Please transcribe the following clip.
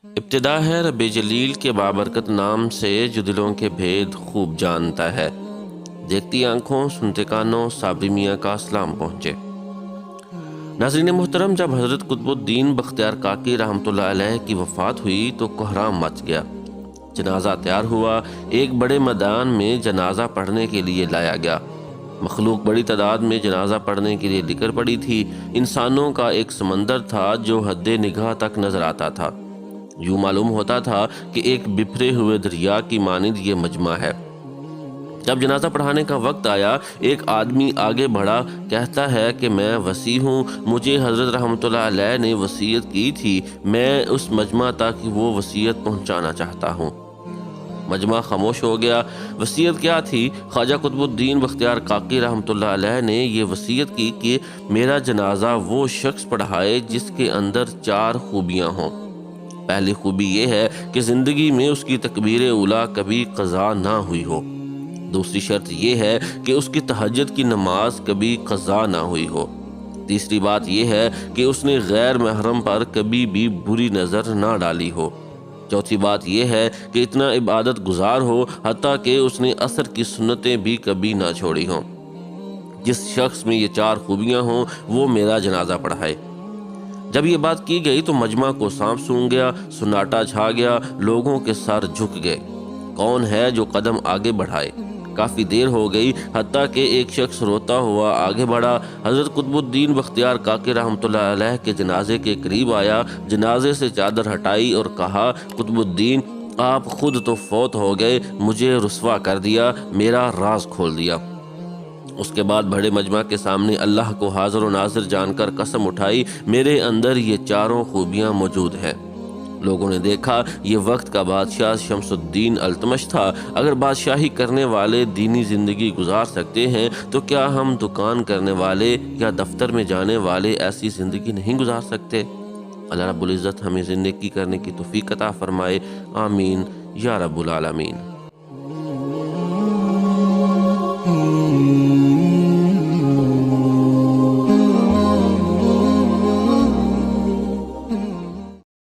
ابتدا ہے رب جلیل کے بابرکت نام سے جو دلوں کے بھید خوب جانتا ہے۔ دیکھتی آنکھوں سنتے کانوں صابری میاں کا سلام پہنچے۔ ناظرین محترم، جب حضرت قطب الدین بختیار کاکی رحمۃ اللہ علیہ کی وفات ہوئی تو کوہرام مچ گیا۔ جنازہ تیار ہوا، ایک بڑے میدان میں جنازہ پڑھنے کے لیے لایا گیا۔ مخلوق بڑی تعداد میں جنازہ پڑھنے کے لیے نکل پڑی تھی۔ انسانوں کا ایک سمندر تھا جو حد نگاہ تک نظر آتا تھا۔ یوں معلوم ہوتا تھا کہ ایک بکھرے ہوئے دریا کی مانند یہ مجمع ہے۔ جب جنازہ پڑھانے کا وقت آیا، ایک آدمی آگے بڑھا، کہتا ہے کہ میں وصی ہوں، مجھے حضرت رحمۃ اللہ علیہ نے وصیت کی تھی، میں اس مجمع تک وہ وصیت پہنچانا چاہتا ہوں۔ مجمع خاموش ہو گیا۔ وصیت کیا تھی؟ خواجہ قطب الدین بختیار کاکی رحمۃ اللہ علیہ نے یہ وصیت کی کہ میرا جنازہ وہ شخص پڑھائے جس کے اندر 4 خوبیاں ہوں۔ پہلی خوبی یہ ہے کہ زندگی میں اس کی تکبیر اولیٰ کبھی قضا نہ ہوئی ہو۔ دوسری شرط یہ ہے کہ اس کی تہجد کی نماز کبھی قضا نہ ہوئی ہو۔ تیسری بات یہ ہے کہ اس نے غیر محرم پر کبھی بھی بری نظر نہ ڈالی ہو۔ چوتھی بات یہ ہے کہ اتنا عبادت گزار ہو حتیٰ کہ اس نے عصر کی سنتیں بھی کبھی نہ چھوڑی ہوں۔ جس شخص میں یہ 4 خوبیاں ہوں وہ میرا جنازہ پڑھائے۔ جب یہ بات کی گئی تو مجمع کو سانپ سونگھ گیا، سناٹا چھا گیا، لوگوں کے سر جھک گئے۔ کون ہے جو قدم آگے بڑھائے؟ کافی دیر ہو گئی، حتیٰ کہ ایک شخص روتا ہوا آگے بڑھا، حضرت قطب الدین بختیار کاکی رحمۃ اللہ علیہ کے جنازے کے قریب آیا، جنازے سے چادر ہٹائی اور کہا، قطب الدین، آپ خود تو فوت ہو گئے، مجھے رسوا کر دیا، میرا راز کھول دیا۔ اس کے بعد بڑے مجمع کے سامنے اللہ کو حاضر و ناظر جان کر قسم اٹھائی، میرے اندر یہ 4 خوبیاں موجود ہیں۔ لوگوں نے دیکھا یہ وقت کا بادشاہ شمس الدین التمش تھا۔ اگر بادشاہی کرنے والے دینی زندگی گزار سکتے ہیں تو کیا ہم دکان کرنے والے یا دفتر میں جانے والے ایسی زندگی نہیں گزار سکتے؟ اللہ رب العزت ہمیں زندگی کرنے کی توفیق عطا فرمائے، آمین یا رب العالمین۔